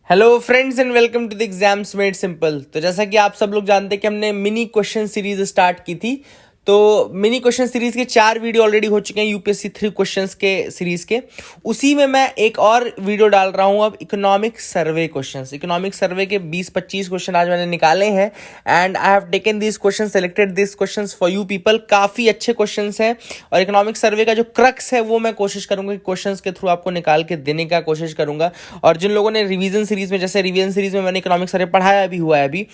Hello friends and welcome to the exams made simple. तो जैसा कि आप सब लोग जानते हैं कि हमने मिनी क्वेश्चन सीरीज स्टार्ट की थी। तो मिनी क्वेश्चन सीरीज के 4 वीडियो ऑलरेडी हो चुके हैं यूपीएससी 3 क्वेश्चंस के सीरीज के। उसी में मैं एक और वीडियो डाल रहा हूं अब economic survey questions. Economic survey के 20-25 क्वेश्चन आज मैंने निकाले हैं and I have taken this question, selected this questions for you people. काफ़ी अच्छे क्वेश्चंस हैं और इकोनॉमिक सर्वे का जो क्रक्स है वो मैं कोशिश करूंगा कि क्वेश्चंस के थ्रू आपको निकाल के देने का कोशिश करूंगा। और जिन लोगों ने रिवीजन सीरीज में, जैसे रिवीजन सीरीज में मैंने इकोनॉमिक सर्वे पढ़ाया भी हुआ है, अभी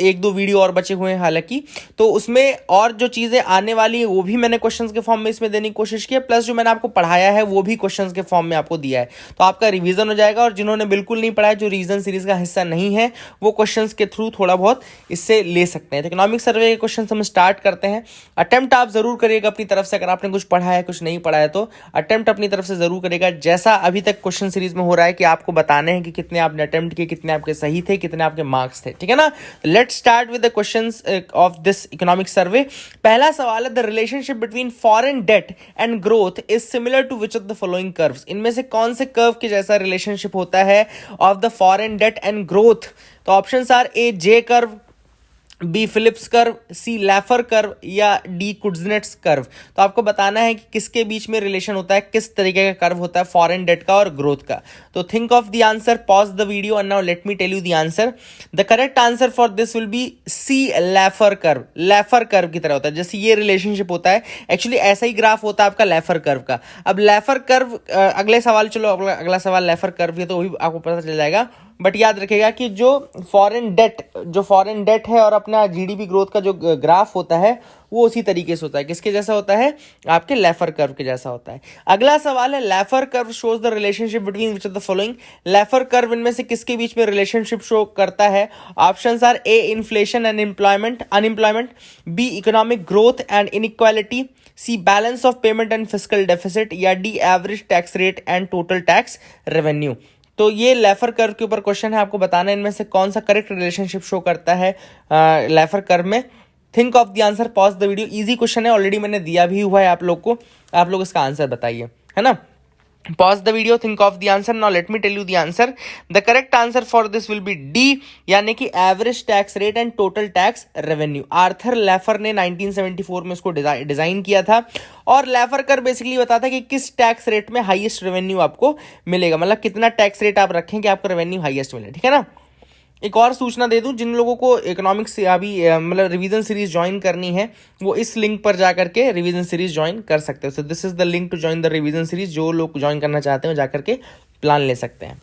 एक दो वीडियो और बचे हुए हैं हालांकि, तो उसमें और जो चीज़ें आने वाली है वो भी मैंने क्वेश्चंस के फॉर्म में इसमें देने की कोशिश की है, प्लस जो मैंने आपको पढ़ाया है वो भी क्वेश्चंस के फॉर्म में आपको दिया है। तो आपका रिवीजन हो जाएगा और जिन्होंने बिल्कुल नहीं पढ़ा है, जो रिवीजन सीरीज का हिस्सा नहीं है, वो क्वेश्चंस के थ्रू थोड़ा बहुत इससे ले सकते हैं। तो इकोनॉमिक सर्वे के क्वेश्चन हम स्टार्ट करते हैं। अटेम्प्ट आप जरूर करिएगा अपनी तरफ से। अगर आपने कुछ पढ़ा है, कुछ नहीं पढ़ा है, तो अटेम्प्ट अपनी तरफ से जरूर करिएगा। जैसा अभी तक क्वेश्चन सीरीज में हो रहा है कि आपको बताने हैं कि कितने आपने अटेम्प्ट किए, कितने आपके सही थे, कितने आपके मार्क्स थे, ठीक है ना। Let's start with the questions of this economic survey. पहला सवाल है, the relationship between foreign debt and growth is similar to which of the following curves. इनमें से कौन से कर्व के जैसा रिलेशनशिप होता है of the foreign debt and growth. तो options are A J curve, B Phillips curve, C Laffer curve या डी कुड्जनेट्स कर्व। तो आपको बताना है कि किसके बीच में रिलेशन होता है, किस तरीके का कर्व होता है फॉरेन डेट का और ग्रोथ का। तो think of the answer, pause the video and now let me tell you the answer. The correct answer for this will be C Laffer curve. Laffer curve की तरह होता है, जैसे ये रिलेशनशिप होता है, एक्चुअली ऐसा ही ग्राफ होता है आपका लैफर कर्व का। अब लैफर कर्व, अगले सवाल, चलो अगला सवाल लैफर कर्व है तो वही आपको पता चल जाएगा। बट याद रखिएगा कि जो फॉरेन डेट है और अपना जीडीपी ग्रोथ का जो ग्राफ होता है वो उसी तरीके से होता है। किसके जैसा होता है? आपके लैफर कर्व के जैसा होता है। अगला सवाल है, Laffer curve shows the relationship between which of the following. Laffer curve इनमें से किसके बीच में रिलेशनशिप शो करता है? Options are A inflation and unemployment, B economic growth and inequality, C balance of payment and fiscal deficit, या D average tax rate and total tax revenue. तो ये लैफर कर्व के ऊपर क्वेश्चन है, आपको बताना है इनमें से कौन सा करेक्ट रिलेशनशिप शो करता है लैफर कर्व में। Think of the answer, pause the video. Easy question है, ऑलरेडी मैंने दिया भी हुआ है आप लोग को। आप लोग इसका आंसर बताइए, है ना। Pause the video, think of the answer. Now let me tell you the answer. The correct answer for this will be D, यानी कि average tax rate and total tax revenue. Arthur Laffer ने 1974 में इसको design किया था और लैफर कर basically बताता है कि किस टैक्स रेट में हाईएस्ट रेवेन्यू आपको मिलेगा, मतलब कितना टैक्स रेट आप रखें कि आपका रेवेन्यू हाईएस्ट मिले, ठीक है ना। एक और सूचना दे दूं, जिन लोगों को इकोनॉमिक्स से अभी मतलब रिवीजन सीरीज ज्वाइन करनी है, वो इस लिंक पर जाकर के रिवीजन सीरीज ज्वाइन कर सकते हो। So this is the link to join the revision series. जो लोग ज्वाइन करना चाहते हो जाकर के प्लान ले सकते हैं।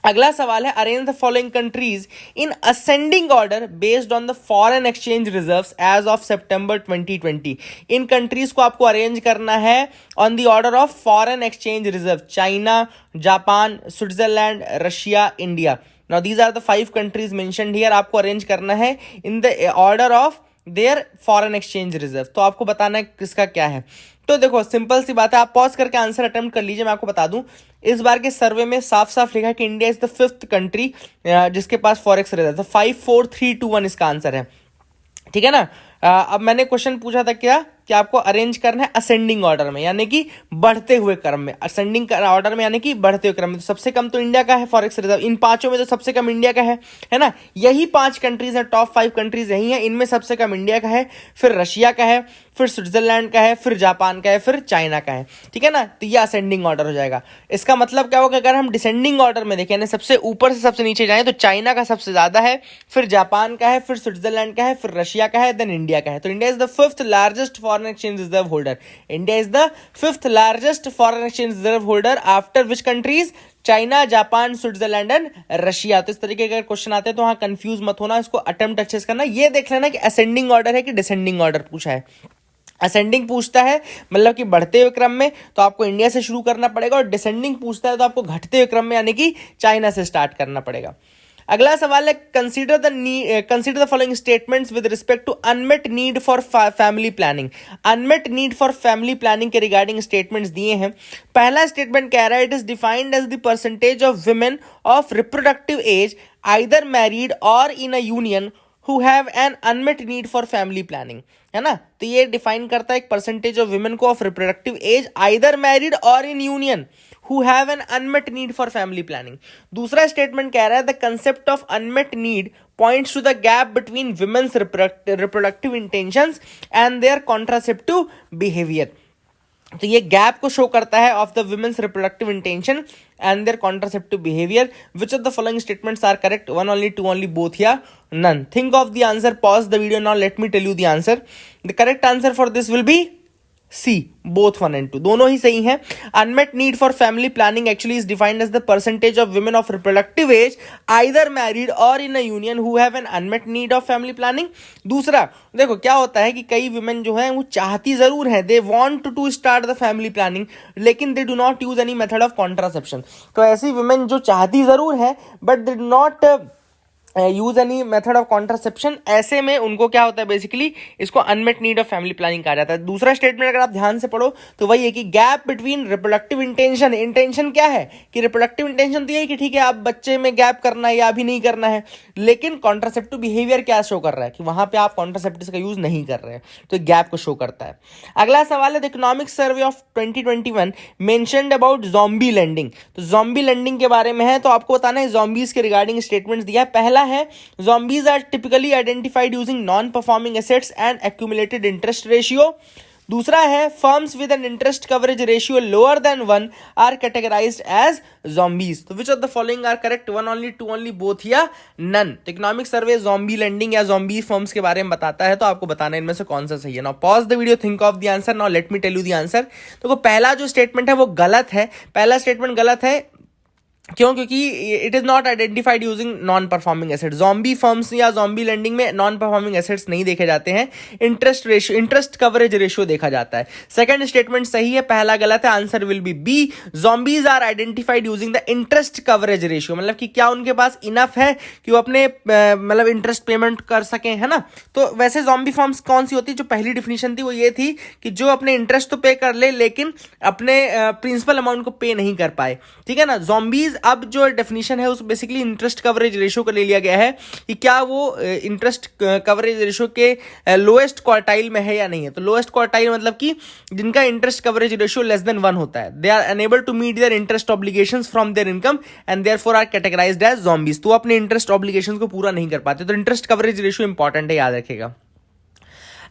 अगला सवाल है, arrange the following countries in ascending order based on the foreign exchange reserves as of September 2020। इन कंट्रीज को आपको अरेंज करना है on the order of foreign exchange reserve. China, Japan, Switzerland, Russia, India. Now these are the 5 countries mentioned here. आपको arrange करना है in the order of their foreign exchange reserve. तो आपको बताना है किसका क्या है। तो देखो सिंपल सी बात है, आप पॉज करके आंसर अटेम्प्ट कर लीजिए। मैं आपको बता दूं, इस बार के सर्वे में साफ साफ लिखा है कि India is the 5th country जिसके पास फॉरेक्स रिजर्व। तो 5 4 3 2 1 इसका आंसर है, ठीक है ना। अब मैंने क्वेश्चन पूछा था क्या कि आपको अरेंज करना है असेंडिंग ऑर्डर में, यानी कि बढ़ते हुए क्रम में। असेंडिंग ऑर्डर में यानी कि बढ़ते हुए क्रम में। तो सबसे कम तो इंडिया का है फॉरेक्स रिजर्व, इन 5 में तो सबसे कम इंडिया का है ना। यही 5 कंट्रीज है, टॉप 5 कंट्रीज यही है, इनमें सबसे कम इंडिया का है, फिर रशिया का है, फिर स्विट्जरलैंड का है, फिर जापान का है, फिर चाइना का है, ठीक है ना। तो ये असेंडिंग ऑर्डर हो जाएगा। इसका मतलब क्या होगा, अगर हम डिसेंडिंग ऑर्डर में देखें, सबसे ऊपर से सबसे नीचे जाएं, तो चाइना का सबसे ज्यादा है, फिर जापान का है, फिर स्विट्जरलैंड का है, फिर रशिया का है, देन इंडिया का है। तो India is the 5th largest foreign exchange reserve holder. India is the 5th largest foreign exchange reserve holder after which countries? China, Japan, Switzerland and Russia. तो इस तरीके के क्वेश्चन आते हैं तो वहां कंफ्यूज मत होना, इसको अटेम्प्ट अच्छे से करना। ये देख लेना कि असेंडिंग ऑर्डर है कि डिसेंडिंग ऑर्डर पूछा है। असेंडिंग पूछता है मतलब कि बढ़ते हुए क्रम में, तो आपको इंडिया से शुरू करना पड़ेगा, और डिसेंडिंग पूछता है तो आपको घटते हुए क्रम में यानी कि चाइना से स्टार्ट करना पड़ेगा। अगला सवाल है, consider the following statements with respect to unmet need for family planning. Unmet need for family planning के रिगार्डिंग स्टेटमेंट्स दिए हैं। पहला स्टेटमेंट कह रहा है, it is defined as the percentage of women of reproductive age either married or in a union who have an unmet need for family planning, है ना। तो ये डिफाइन करता है एक परसेंटेज ऑफ वुमेन को of reproductive age either married or in union who have an unmet need for family planning. दूसरा statement कह रहा है the concept of unmet need points to the gap between women's reproductive intentions and their contraceptive behavior. तो ये gap को show करता है of the women's reproductive intention and their contraceptive behaviour. Which of the following statements are correct? One only, two only, both या none? Think of the answer, pause the video now, let me tell you the answer. The correct answer for this will be C, both 1 and 2 दोनों ही सही हैं. Unmet need for family planning actually is defined as the percentage of women of reproductive age either married or in a union who have an unmet need of family planning. दूसरा देखो क्या होता है कि कई women जो है वो चाहती जरूर है, they want to start the family planning, लेकिन they do not use any method of contraception. तो ऐसी women जो चाहती जरूर है but they do not use any method of contraception, ऐसे में उनको क्या होता है बेसिकली, इसको unmet need of family planning कहा जाता है. दूसरा स्टेटमेंट अगर आप ध्यान से पढ़ो तो वही है कि gap between reproductive intention. Intention क्या है कि रिप्रोडक्टिव इंटेंशन तो ये कि ठीक है आप बच्चे में गैप करना है या अभी नहीं करना है, लेकिन कॉन्ट्रासेप्टिव बिहेवियर क्या शो कर रहा है कि वहां पे आप कॉन्ट्रासेप्टिव का यूज नहीं कर रहे हैं, तो गैप को शो करता है. अगला सवाल है the economic survey of 2021 mentioned about zombie lending. तो ज़ॉम्बी लैंडिंग के बारे में है, तो आपको बताना है ज़ॉम्बीज के रिगार्डिंग स्टेटमेंट्स दिया है. पहला है zombies are typically identified using non-performing assets and accumulated interest ratio. दूसरा है firms with an interest coverage ratio lower than 1 are categorized as zombies. तो which of the following are correct? one only, two only, both या none? तो economic survey zombie lending या zombie firms के बारे में बताता है, तो आपको बताना है इनमें से कौन सा सही है. Now pause the video, think of the answer. Now let me tell you the answer. तो पहला जो स्टेटमेंट है वो गलत है. पहला स्टेटमेंट गलत है क्यों? क्योंकि it is not identified using non performing assets. Zombie firms या ज़ॉम्बी लेंडिंग में नॉन परफॉर्मिंग एसेट्स नहीं देखे जाते हैं, इंटरेस्ट कवरेज रेशियो देखा जाता है. सेकंड स्टेटमेंट सही है, पहला गलत है. Answer will be B, zombies are identified using the interest coverage ratio. मतलब कि क्या उनके पास इनफ है कि वो अपने मतलब इंटरेस्ट पेमेंट कर सकें, है ना. तो वैसे ज़ॉम्बी फर्म्स कौन सी होती है? जो पहली डिफिनेशन थी वो ये थी कि जो अपने इंटरेस्ट तो पे कर ले लेकिन अपने प्रिंसिपल अमाउंट को पे नहीं कर पाए, ठीक है ना. ज़ॉम्बीज अब जो डेफिनेशन है उस बेसिकली इंटरेस्ट कवरेज रेशियो को ले लिया गया है कि क्या वो इंटरेस्ट कवरेज रेशियो के लोएस्ट क्वार्टाइल में है या नहीं है. तो लोएस्ट क्वार्टाइल मतलब कि जिनका interest coverage ratio less than 1 होता है, they are unable to meet their interest obligations from their income and therefore are categorised as zombies. तो अपने इंटरेस्ट ऑब्लिगेशंस को पूरा नहीं कर पाते. तो इंटरेस्ट कवरेज रेशियो इंपॉर्टेंट है, याद रखिएगा.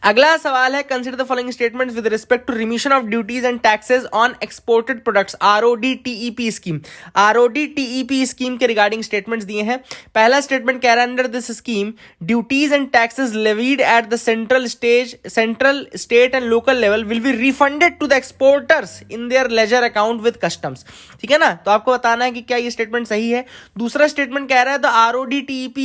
अगला सवाल है consider the following statements with respect to remission of duties and taxes on exported products. RODTEP scheme. RODTEP scheme के रिगार्डिंग स्टेटमेंट्स दिए हैं. पहला स्टेटमेंट कह रहा है under this scheme duties and taxes levied at the central state and local level will be refunded to the exporters in their ledger account with customs. ठीक है ना. तो आपको बताना है कि क्या ये स्टेटमेंट सही है. दूसरा स्टेटमेंट कह रहा है the RODTEP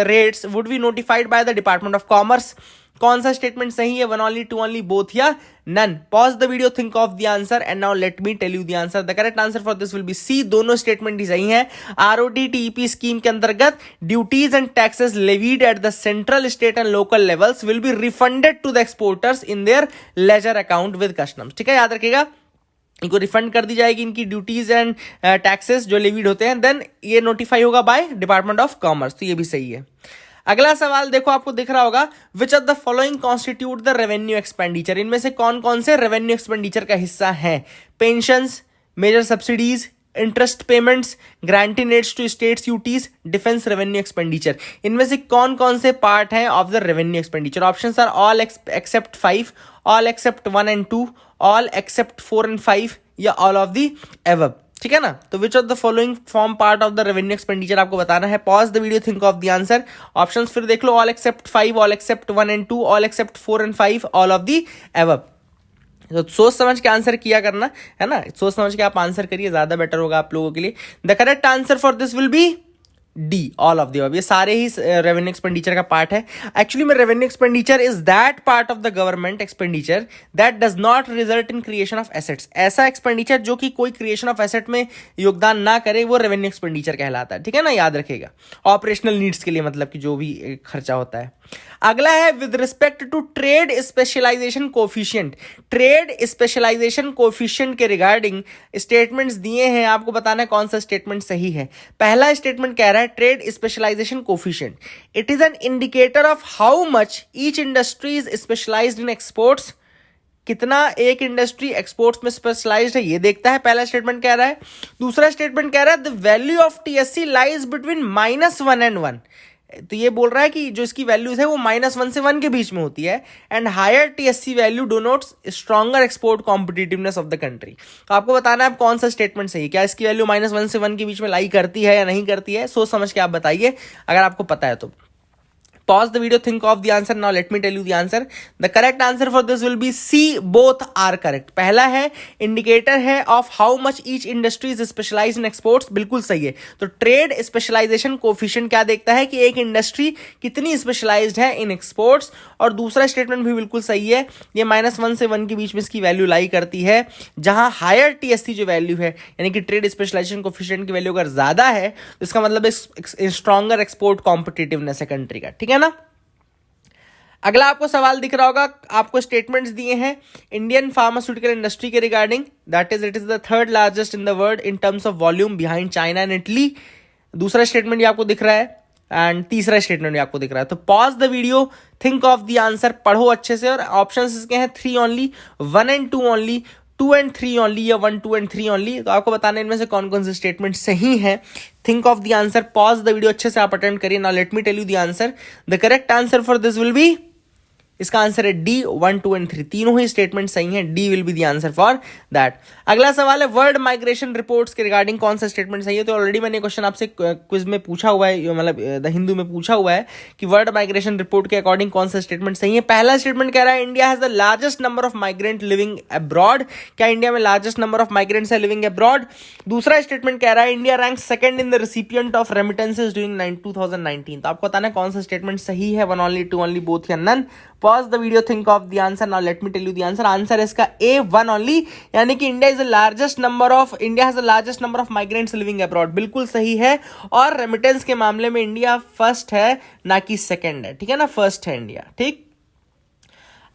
rates would be notified by the department of commerce. कौन सा स्टेटमेंट सही है? One only, two only, both या none? Pause the video, think of the answer and now let me tell you the answer. The correct answer for this will be C. दोनों statement ही सही हैं. RODTEP scheme के अंतर्गत duties and taxes levied at the central state and local levels will be refunded to the exporters in their ledger account with customs. ठीक है, याद रखिएगा, इनको रिफंड कर दी जाएगी इनकी ड्यूटीज एंड टैक्सेस जो लेवीड होते हैं, देन ये नोटिफाई होगा बाय डिपार्टमेंट ऑफ कॉमर्स. तो ये भी सही है. अगला सवाल देखो, आपको दिख रहा होगा विच of the following constitute the revenue expenditure. इनमें से कौन कौन से रेवेन्यू एक्सपेंडिचर का हिस्सा है? Pensions, major subsidies, interest payments, granting aids to states duties, defence revenue expenditure. इनमें से कौन कौन से पार्ट हैं of the revenue expenditure? Options are all except 5, all except 1 and 2, all except 4 and 5 या ऑल ऑफ द एबव. ठीक है ना. तो which of the following form part of the revenue expenditure आपको बताना है. Pause the video, think of the answer. Options फिर देख लो. All except 5, all except 1 and 2, all except 4 and 5, all of the above. तो सोच समझ के आंसर किया करना है ना. सोच समझ के आप आंसर करिए, ज्यादा बेटर होगा आप लोगों के लिए. The correct answer for this will be D, all of the above. ये सारे ही रेवेन्यू एक्सपेंडिचर का पार्ट है. एक्चुअली में revenue expenditure is that part of the government expenditure that does not result in creation of assets. ऐसा expenditure जो कि कोई creation of asset में योगदान ना करे, वो रेवेन्यू एक्सपेंडिचर कहलाता है. ठीक है ना, याद रखिएगा. ऑपरेशनल नीड्स के लिए, मतलब कि जो भी खर्चा होता है. अगला है with respect to trade specialisation coefficient. Trade specialisation coefficient के रिगार्डिंग स्टेटमेंट्स दिए हैं. आपको बताना है कौन सा स्टेटमेंट सही है. पहला स्टेटमेंट कह रहा है trade specialisation coefficient. It is an indicator of how much each industry is specialised in exports. कितना एक इंडस्ट्री एक्सपोर्ट्स में स्पेशलाइज्ड है ये देखता है, पहला स्टेटमेंट कह रहा है। दूसरा स्टेटमेंट कह रहा है the value of TSC lies between -1 and 1, तो ये बोल रहा है कि जो इसकी वैल्यूज है वो -1 से 1 के बीच में होती है। And higher TSC value denotes stronger export competitiveness of the country. तो आपको बताना है आप कौन सा स्टेटमेंट सही है, क्या इसकी वैल्यू -1 से 1 के बीच में लाई करती है या नहीं करती है, सोच समझ के आप बताइए अगर आपको पता है तो। Pause the video, think of the answer. Now let me tell you the answer. The correct answer for this will be C. Both are correct. पहला है इंडिकेटर है of how much each industry is specialized in exports, बिल्कुल सही है। तो trade specialisation coefficient क्या देखता है कि एक इंडस्ट्री कितनी स्पेशलाइज्ड है इन एक्सपोर्ट्स। और दूसरा स्टेटमेंट भी बिल्कुल सही है, ये -1 से 1 के बीच में इसकी वैल्यू लाई करती है, जहां हायर टीएससी जो वैल्यू है यानी कि ट्रेड स्पेशलाइजेशन कोफिशिएंट की वैल्यू अगर ज्यादा है तो इसका मतलब स्ट्रॉन्गर एक्सपोर्ट कॉम्पिटिटिवनेस है कंट्री का, ठीक है ना। अगला आपको सवाल दिख रहा होगा, आपको स्टेटमेंट्स दिए हैं इंडियन फार्मास्यूटिकल इंडस्ट्री के regarding, that is it is the third largest in the world in terms of volume behind China and Italy. दूसरा स्टेटमेंट ये आपको दिख रहा है एंड तीसरा स्टेटमेंट भी आपको दिख रहा है। तो pause the video, think of the answer, पढ़ो अच्छे से। और ऑप्शंस इसके हैं 3 only, 1 and 2 only, 2 and 3 only या 1, 2 and 3 ओनली। तो आपको बताना इनमें से कौन कौन से स्टेटमेंट सही हैं। Think of the answer, pause the video, अच्छे से आप अटेम्प्ट करिए। Now let me tell you the answer. The correct answer for this will be, इसका आंसर है डी, 1, 2 and 3, तीनों ही स्टेटमेंट सही हैं। D will be the answer for that. अगला सवाल है वर्ल्ड माइग्रेशन रिपोर्ट्स के रिगार्डिंग कौन सा स्टेटमेंट सही है। तो ऑलरेडी मैंने क्वेश्चन आपसे क्विज में पूछा हुआ है, मतलब द हिंदू में पूछा हुआ है कि वर्ल्ड माइग्रेशन रिपोर्ट के अकॉर्डिंग कौन सा स्टेटमेंट सही है। पहला स्टेटमेंट कह रहा है India has the largest number of migrant living abroad, क्या इंडिया में लार्जेस्ट नंबर ऑफ माइग्रेंट्स है लिविंग अब्रॉड। दूसरा स्टेटमेंट कह रहा है India rank second in the recipient of remittances during 2019। तो आपको बताना है कौन सा स्टेटमेंट सही है, 1 ओनली, 2 ओनली, बोथ या none. Pause the video, think of the answer. Now let me tell you the answer. Answer है इसका ए, 1 ओनली, यानी कि India has the largest number of migrants living abroad, बिल्कुल सही है। और रेमिटेंस के मामले में इंडिया फर्स्ट है ना कि सेकंड है, ठीक है ना, फर्स्ट है इंडिया, ठीक।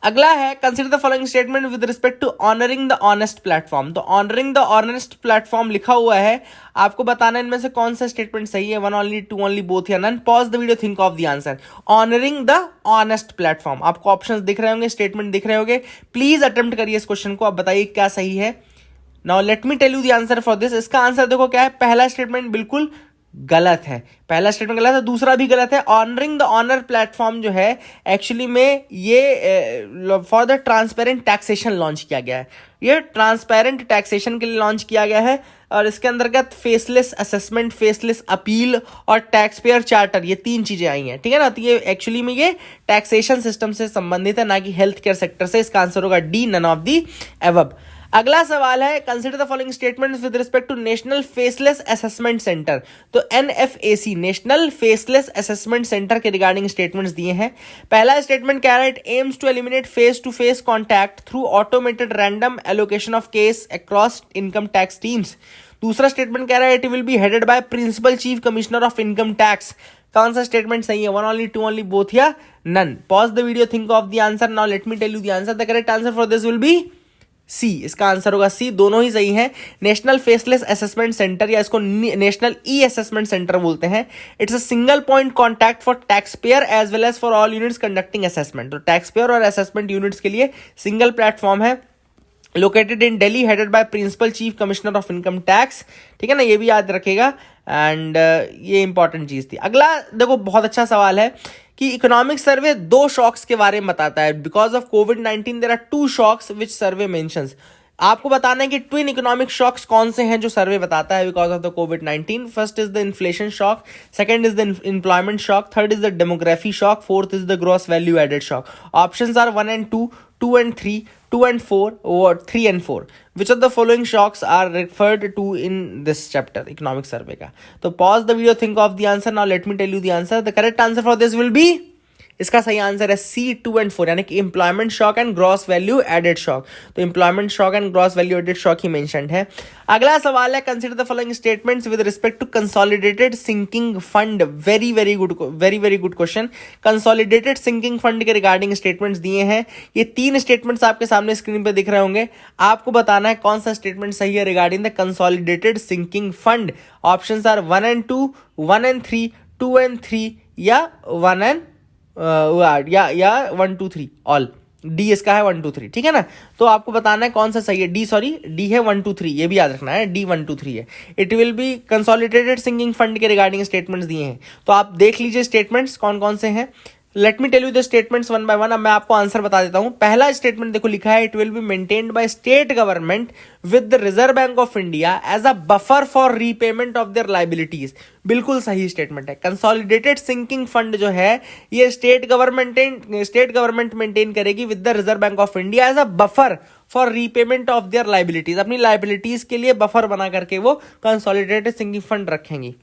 अगला है consider the following statement with respect to honouring the honest platform. तो ऑनरिंग द ऑनेस्ट प्लेटफॉर्म लिखा हुआ है, आपको बताना इनमें से कौन सा स्टेटमेंट सही है, 1 ओनली, 2 ओनली, बोथ या none. Pause the video, think of the answer. Honouring the honest platform, आपको ऑप्शंस दिख रहे होंगे, स्टेटमेंट दिख रहे होंगे, प्लीज अटेम्प्ट करिए इस क्वेश्चन को, आप बताइए क्या सही है। Now let me tell you the answer for this. इसका आंसर देखो क्या है, पहला स्टेटमेंट बिल्कुल गलत है, पहला स्टेटमेंट गलत है, दूसरा भी गलत है। ऑनरिंग द ऑनर प्लेटफॉर्म जो है एक्चुअली में ये for the transparent taxation launch किया गया है, ये ट्रांसपेरेंट टैक्सेशन के लिए लॉन्च किया गया है। और इसके अंतर्गत फेसलेस असेसमेंट, फेसलेस अपील और टैक्स पेयर चार्टर, ये 3 चीजें आई हैं, ठीक है ना। तो ये एक्चुअली में ये टैक्सेशन सिस्टम से संबंधित है, ना कि हेल्थ केयर सेक्टर से। इसका आंसर होगा D, none of the above. अगला सवाल है consider the following statements with respect to national faceless assessment centre. तो NFAC, national faceless assessment centre के रिगार्डिंग स्टेटमेंट्स दिए हैं। पहला स्टेटमेंट कह रहा है it aims to eliminate face to face contact through automated random allocation of case across income tax teams. दूसरा statement कह रहा है it will be headed by principal chief commissioner of income tax. कौन सा statement सही है, 1 only, 2 only, both या none. Pause the video, think of the answer. Now let me tell you the answer. The correct answer for this will be C, इसका answer होगा सी, दोनों ही सही हैं। नेशनल फेसलेस असेसमेंट सेंटर या इसको national e assessment centre बोलते हैं। It's a single point contact for tax payer as well as for all units conducting assessment. तो टैक्स पेयर और असेसमेंट यूनिट्स के लिए सिंगल प्लेटफॉर्म है, located in Delhi, headed by principal chief commissioner of income tax, ठीक है ना, ये भी याद रखेगा। एंड ये इंपॉर्टेंट चीज थी। अगला देखो बहुत अच्छा सवाल है कि इकोनॉमिक सर्वे 2 शॉक्स के बारे में बताता है। बिकॉज ऑफ कोविड-19 there are 2 shocks which survey mentions. आपको बताना है कि ट्विन इकोनॉमिक शॉक्स कौन से हैं जो सर्वे बताता है बिकॉज ऑफ द कोविड-19। First is the inflation shock, second is the employment shock, third is the demography shock, fourth is the gross value added shock. Options are 1 and 2, 2 and 3, 2 and 4 or 3 and 4. Which of the following shocks are referred to in this chapter, economic survey का। तो pause the video, think of the answer. Now let me tell you the answer. The correct answer for this will be, इसका सही answer है सी, 2 and 4, यानी कि employment shock and gross value added shock. तो employment shock and gross value added shock ही mentioned है। अगला सवाल है consider the following statements with respect to consolidated sinking fund. Very very good question. Consolidated sinking fund के regarding statements दिए हैं। ये 3 स्टेटमेंट्स आपके सामने स्क्रीन पे दिख रहे होंगे। आपको बताना है कौन सा स्टेटमेंट सही है regarding the consolidated sinking fund. Options are 1 and 2, 1 and 3, 2 and 3 या 1 and 1, 2, 3 ऑल। डी इसका है 1 2 3, ठीक है ना। तो आपको बताना है कौन सा सही है। डी है 1 2 3, ये भी याद रखना है, डी 1 2 3 है। It will be consolidated sinking fund के रिगार्डिंग स्टेटमेंट्स दिए हैं, तो आप देख लीजिए स्टेटमेंट्स कौन कौन से हैं। Let me tell you the statements one by one. अब मैं आपको आंसर बता देता हूं। पहला स्टेटमेंट देखो लिखा है, it will be maintained by state government with the reserve bank of India as a buffer for repayment of their liabilities. बिल्कुल सही स्टेटमेंट है। कंसोलिडेटेड सिंकिंग फंड जो है ये स्टेट गवर्नमेंट मेंटेन करेगी with the reserve bank of India as a buffer for repayment of their liabilities. अपनी liabilities के लिए बफर बना करके वो कंसोलिडेटेड सिंकिंग फंड रखेंगी।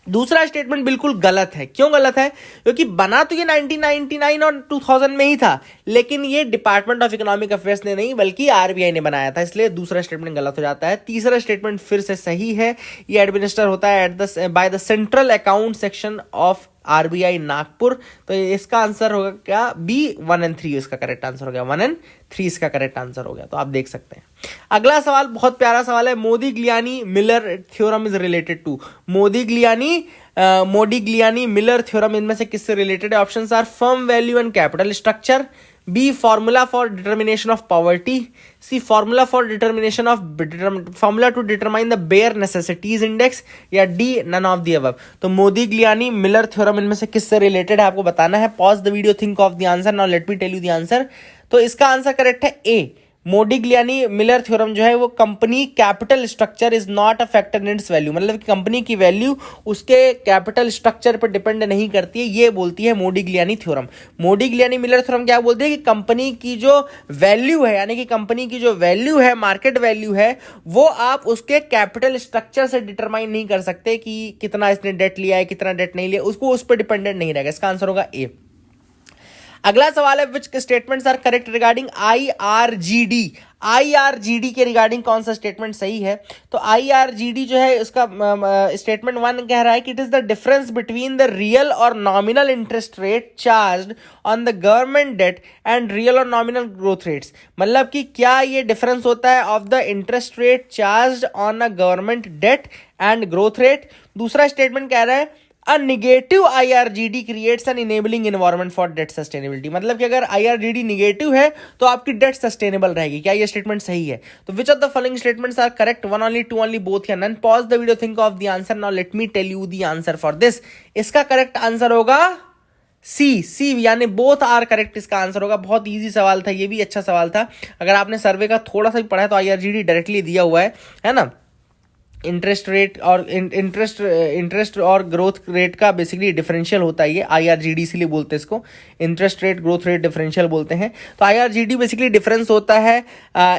दूसरा स्टेटमेंट बिल्कुल गलत है। क्यों गलत है? क्योंकि बना तो ये 1999 और 2000 में ही था, लेकिन ये डिपार्टमेंट ऑफ इकोनॉमिक अफेयर्स ने नहीं बल्कि आरबीआई ने बनाया था, इसलिए दूसरा स्टेटमेंट गलत हो जाता है। तीसरा स्टेटमेंट फिर से सही है। ये एडमिनिस्टर होता है by the central account section of RBI Nagpur. तो इसका आंसर होगा क्या? बी 1 और 3 इसका करेक्ट आंसर हो गया। 1 और 3 इसका करेक्ट आंसर हो गया। तो आप देख सकते हैं। अगला सवाल बहुत प्यारा सवाल है। Modigliani Miller theorem is related to. Modigliani Miller theorem इनमें से किससे रिलेटेड है? Options are firm value and capital structure, B formula for determination of poverty, C formula to determine the bare necessities index, या D none of the above. तो Modigliani Miller theorem इनमें से किससे related है आपको बताना है। Pause the video, think of the answer, now let me tell you the answer. तो इसका आंसर करेक्ट है ए। मोदी-गिलियानी मिलर थ्योरम जो है वो company capital structure is not a factor in its value, मतलब कि कंपनी की वैल्यू उसके कैपिटल स्ट्रक्चर पर डिपेंड नहीं करती है, ये बोलती है मोदी-गिलियानी थ्योरम। मोदी-गिलियानी मिलर थ्योरम क्या बोलती है कि कंपनी की जो वैल्यू है, यानी कि कंपनी की जो वैल्यू है, मार्केट वैल्यू है, वो आप उसके कैपिटल स्ट्रक्चर से डिटरमाइन नहीं कर सकते कि कितना इसने डेट लिया है, कितना डेट नहीं लिया, उसको उस पर डिपेंडेंट नहीं रहेगा। इसका आंसर होगा ए। अगला सवाल है, विच स्टेटमेंट्स आर करेक्ट रिगार्डिंग आईआरजीडी। आईआरजीडी के रिगार्डिंग कौन सा स्टेटमेंट सही है? तो आईआरजीडी जो है उसका स्टेटमेंट 1 कह रहा है कि it is the difference between the real or nominal interest rate charged on the government debt and real or nominal growth rates. मतलब कि क्या ये डिफरेंस होता है of the interest rate charged on a government debt and growth rate. दूसरा statement कह रहा है A negative IRGD creates an enabling environment for debt sustainability। मतलब कि अगर IRGD निगेटिव है तो आपकी डेट सस्टेनेबल रहेगी। क्या ये स्टेटमेंट सही है? तो which of the following statements are correct? 1 only, 2 only, both या none? Pause the video, think of the answer, now let me tell you the answer for this. इसका करेक्ट आंसर होगा C, यानी both are correct इसका answer होगा। बहुत easy सवाल था, ये भी अच्छा सवाल था। अगर आपने सर्वे का थोड़ा सा भी पढ़ा है तो IRGD डायरेक्टली दिया हुआ है ना। इंटरेस्ट रेट और ग्रोथ रेट का बेसिकली डिफरेंशियल होता है ये IRGD, इसीलिए बोलते हैं इसको interest rate growth rate differential बोलते हैं। तो IRGD बेसिकली डिफरेंस होता है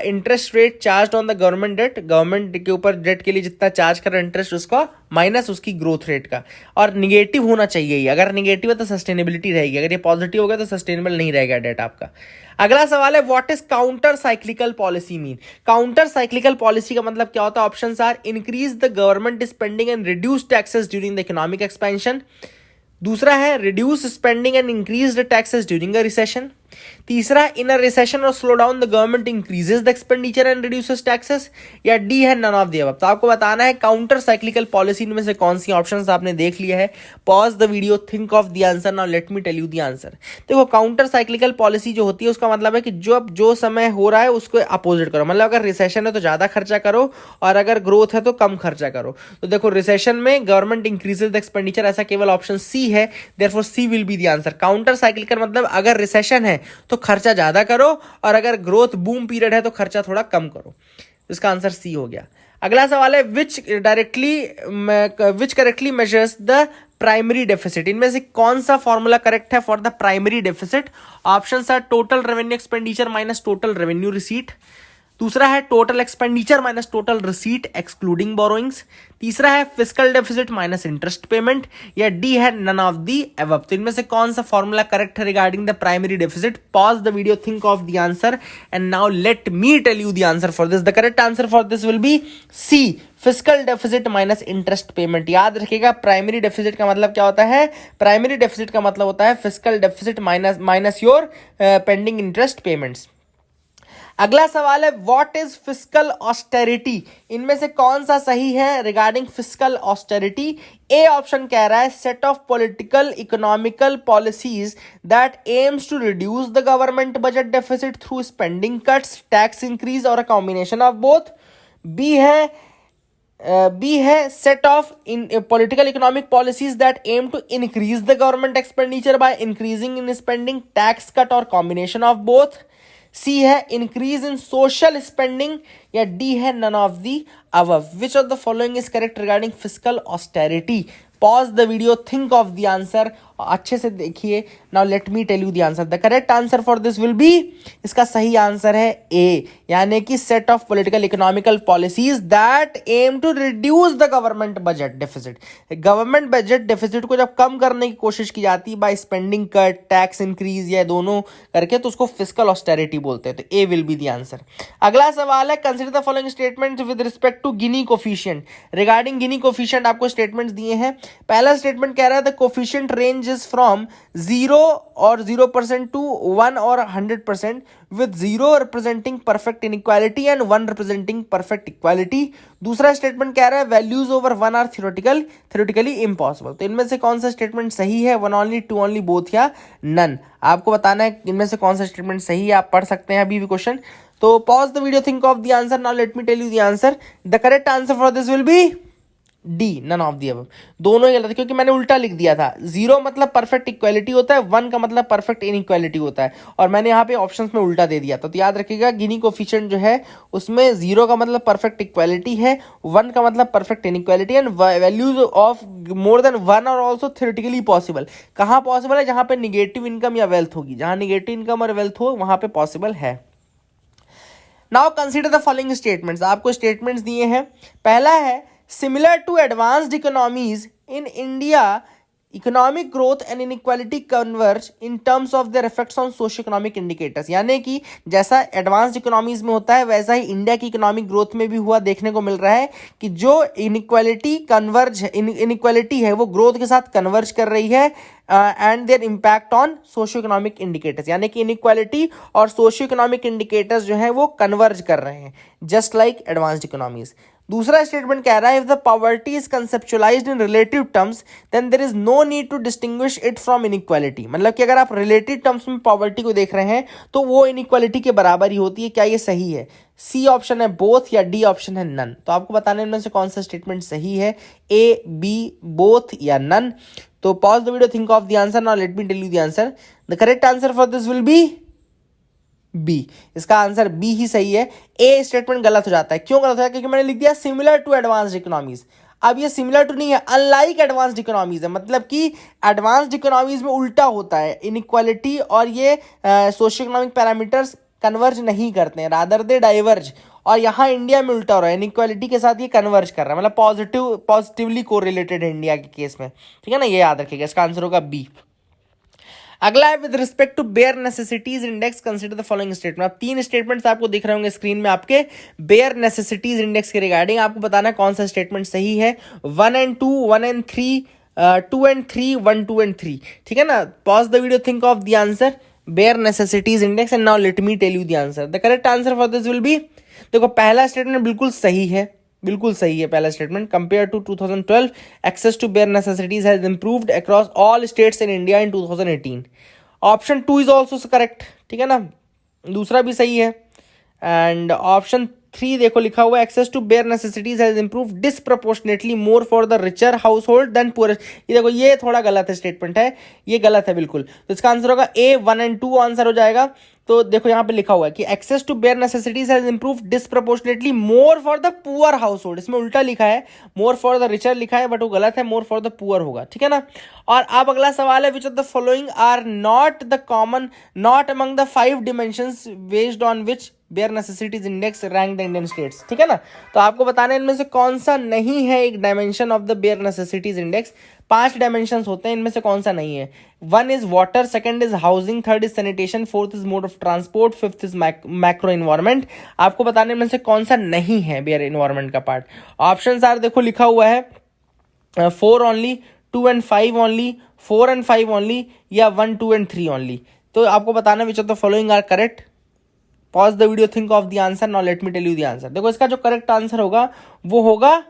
interest rate charge on the government debt, government के ऊपर डेट के लिए जितना चार्ज कर इंटरेस्ट उसका माइनस उसकी ग्रोथ रेट का, और निगेटिव होना चाहिए ये। अगर निगेटिव है तो सस्टेनेबिलिटी रहेगी, अगर ये पॉजिटिव होगा तो सस्टेनेबल नहीं रहेगा डेट आपका। अगला सवाल है, what is counter cyclical policy mean? Counter cyclical policy का मतलब क्या होता है? Options are increase the government spending and reduce taxes during the economic expansion. दूसरा है reduce spending and increase the taxes during a recession. तीसरा, in a recession और slow down the government increases the expenditure and reduces taxes, या D है none of the above. तो आपको बताना है काउंटर साइक्लिकल पॉलिसी में से कौन सी ऑप्शंस आपने देख लिया है। Pause the video, think of the answer, now let me tell you the answer. देखो काउंटर साइक्लिकल पॉलिसी जो होती है उसका मतलब है कि जो समय हो रहा है उसको अपोजिट करो। मतलब अगर रिसेशन है तो ज्यादा खर्चा करो और अगर ग्रोथ है तो कम खर्चा करो। तो देखो रिसेशन में गवर्नमेंट इंक्रीजेस द एक्सपेंडिचर, ऐसा केवल ऑप्शन सी है, therefore C will be the answer. Counter cyclical मतलब अगर रिसेशन है तो खर्चा ज्यादा करो और अगर ग्रोथ बूम पीरियड है तो खर्चा थोड़ा कम करो। इसका आंसर सी हो गया। अगला सवाल है, which correctly measures the primary deficit? इनमें से कौन सा फॉर्मूला करेक्ट है for the primary deficit? Options are total revenue expenditure minus total revenue receipt. दूसरा है total expenditure minus total receipt excluding borrowings. तीसरा है fiscal deficit minus interest payment, या डी है नन ऑफ दी अबव। तो इनमें से कौन सा फॉर्मूला करेक्ट है regarding the primary deficit? Pause the video, think of the answer, and now let me tell you the answer for this. The correct answer for this will be C, fiscal deficit minus interest payment. याद रखिएगा primary deficit का मतलब क्या होता है? Primary deficit का मतलब होता है fiscal deficit minus your pending interest payments. अगला सवाल है, व्हाट इज फिस्कल ऑस्टेरिटी? इनमें से कौन सा सही है regarding fiscal austerity? A option कह रहा है set of political economical policies that aims to reduce the government budget deficit through spending cuts, tax increase or a combination of both. B है set of political economic policies that aim to increase the government expenditure by increasing in spending, tax cut or combination of both. C है increase in social spending, या D है none of the above. Which of the following is correct regarding fiscal austerity? Pause the video, think of the answer, अच्छे से देखिए। Now let me tell you the answer. The correct answer for this will be, इसका सही answer है A, यानी कि set of political economical policies that aim to reduce the government budget deficit. Government budget deficit को जब कम करने की कोशिश की जाती है by spending cut, tax increase या दोनों करके, तो उसको फिस्कल ऑस्टेरिटी बोलते हैं। तो A will be the answer. अगला सवाल है, consider the following statement with respect to Gini coefficient. Regarding Gini coefficient आपको स्टेटमेंट्स दिए हैं। पहला स्टेटमेंट कह रहा है the coefficient range is from 0 और 0% टू 1 और 100%, with 0 representing perfect inequality and 1 representing perfect equality। दूसरा स्टेटमेंट कह रहा है values over 1 are theoretically impossible। तो इनमें से कौन सा स्टेटमेंट सही है? 1 only, 2 only, both या नन? आपको बताना है इनमें से कौन सा स्टेटमेंट सही है। आप पढ़ सकते हैं अभी भी क्वेश्चन। तो pause the video, think of the answer. Now let me tell you the answer. The correct answer for this will be D, none of the above. दोनों ही गलत है क्योंकि मैंने उल्टा लिख दिया था। 0 मतलब परफेक्ट इक्वालिटी होता है, 1 का मतलब परफेक्ट इनइक्वालिटी होता है, और मैंने यहाँ पे ऑप्शंस में उल्टा दे दिया था। तो याद रखिएगा गिनी कोफिशिएंट जो है उसमें 0 का मतलब परफेक्ट इक्वालिटी है, 1 का मतलब perfect inequality, and values of more than 1 are also theoretically possible. कहाँ पॉसिबल है? जहाँ पे निगेटिव इनकम या वेल्थ होगी। जहाँ निगेटिव इनकम और वेल्थ हो वहाँ पे पॉसिबल है। Now consider the following statements. आपको स्टेटमेंट्स दिए हैं। पहला है similar to advanced economies in India, economic growth and inequality converge in terms of their effects on socio-economic indicators। यानी कि जैसा एडवांस्ड इकोनॉमीज में होता है वैसा ही इंडिया की इकोनॉमिक ग्रोथ में भी हुआ देखने को मिल रहा है कि जो इनइक्वालिटी है वो ग्रोथ के साथ कन्वर्ज कर रही है, and there impact on socio economic indicators. यानी कि इनइक्वालिटी और सोशियो इकोनॉमिक इंडिकेटर्स जो है वो कन्वर्ज कर रहे हैं, जस्ट लाइक एडवांस्ड इकोनॉमीज। दूसरा स्टेटमेंट कह रहा है if the poverty is conceptualized in relative terms then there is no need to distinguish it from inequality. मतलब कि अगर आप रिलेटिव टर्म्स में पॉवर्टी को देख रहे हैं तो वो इनइक्वालिटी के बराबर ही होती है। क्या ये सही है? सी ऑप्शन है बोथ, या डी ऑप्शन है नन। तो आपको बताने में से कौन सा स्टेटमेंट सही है? ए, बी, बोथ या नन? तो pause the video, think of the answer. Now let me tell you the answer. The correct answer for this will be B. इसका आंसर बी ही सही है। ए स्टेटमेंट गलत हो जाता है। क्यों गलत हो जाता है? क्योंकि मैंने लिख दिया सिमिलर टू एडवांस्ड इकोनॉमीज। अब ये सिमिलर टू नहीं है, अनलाइक एडवांस्ड इकोनॉमीज है। मतलब कि एडवांस्ड इकोनॉमीज में उल्टा होता है, इनइक्वालिटी और ये सोशियो इकोनॉमिक पैरामीटर्स कन्वर्ज नहीं करते हैं, रादर दे डाइवर्ज। और यहाँ इंडिया में उल्टा हो रहा है, इनइक्वालिटी के साथ ये कन्वर्ज कर रहा है, मतलब पॉजिटिवली कोरिलेटेड है इंडिया के केस में। ठीक है ना, ये याद रखिएगा। इसका आंसर होगा बी। अगला है with respect to bare necessities index consider the following statement. अब 3 स्टेटमेंट्स आपको दिख रहे होंगे स्क्रीन में आपके बेयर नेसेसिटीज इंडेक्स के रिगार्डिंग। आपको बताना है कौन सा स्टेटमेंट सही है। 1 and 2, 1 and 3, 2 and 3, 1, 2 and 3। ठीक है ना। Pause the video, think of the answer. Bare necessities index, and now let me tell you the answer. The correct answer for this will be, देखो पहला स्टेटमेंट बिल्कुल सही है, बिल्कुल सही है पहला statement. Compare to 2012 access to bare necessities has improved across all states in India in 2018। Option 2 is also correct. ठीक है ना, दूसरा भी सही है। एंड ऑप्शन 3 देखो लिखा हुआ है access to bare necessities has improve disproportionately more for the richer household than poorest. ये देखो ये थोड़ा गलत है, स्टेटमेंट है ये गलत है बिल्कुल। तो इसका आंसर होगा ए, 1 and 2 आंसर हो जाएगा। तो देखो यहाँ पे लिखा हुआ है कि access to bare necessities has improve disproportionately more for the poor household. इसमें उल्टा लिखा है, मोर फॉर द रिचर लिखा है, बट वो गलत है, मोर फॉर द पुअर होगा। ठीक है ना। और अब अगला सवाल है which of the following are not the common not among the 5 dimensions based on which bare necessities index rank the Indian states. ठीक है ना। तो आपको बताना है इनमें से कौन सा नहीं है एक dimension of the bare necessities index. 5 dimensions होते हैं, इनमें से कौन सा नहीं है? 1 is water, 2nd is housing, 3rd is sanitation, 4th is mode of transport, 5th is macro environment. आपको बताने में से कौन सा नहीं है बेयर इन्वायरमेंट का पार्ट। ऑप्शन आर देखो लिखा हुआ है 4 only, 2 and 5 only, 4 and 5 only, या 1, 2 and 3 ओनली। तो आपको बताना which of the following are correct. Pause the video, think of the answer. Now let me tell you the answer. देखो इसका जो करेक्ट आंसर होगा वो होगा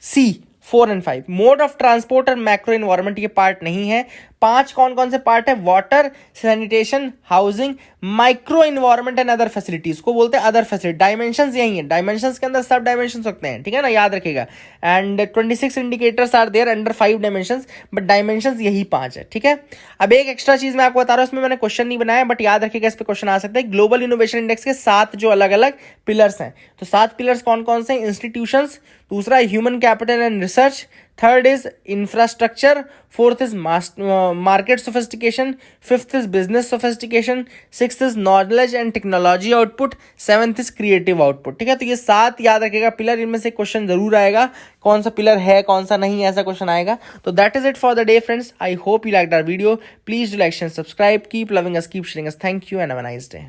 C, 4 and 5। Mode of transport और मैक्रो इन्वायरमेंट ये पार्ट नहीं है। 5 कौन कौन से पार्ट है? Water, sanitation, housing, micro environment and other facilities को बोलते हैं अदर फैसिलिटी। डायमेंशंस यही है, डायमेंशंस के अंदर सब डायमेंशंस होते हैं, ठीक है ना, याद रखिएगा। And 26 indicators are there under 5 dimensions, but dimensions यही 5 है, ठीक है। अब एक एक्स्ट्रा चीज मैं आपको बता रहा हूं, इसमें मैंने क्वेश्चन नहीं बनाया, बट याद रखिएगा इस पे क्वेश्चन आ सकता है। ग्लोबल इनोवेशन इंडेक्स के 7 जो अलग अलग पिलर्स हैं, तो 7 पिलर्स कौन कौन से? इंस्टीट्यूशंस, दूसरा human capital and research, third is infrastructure, fourth is market sophistication, fifth is business sophistication, sixth is knowledge and technology output, seventh is creative output, ठीक है। तो ये 7 याद रखेगा पिलर, इनमें से क्वेश्चन जरूर आएगा, कौन सा पिलर है कौन सा नहीं, ऐसा क्वेश्चन आएगा। तो that is it for the day friends. I hope you liked our video. Please do like and subscribe, keep loving us, keep sharing us. Thank you and have a nice day.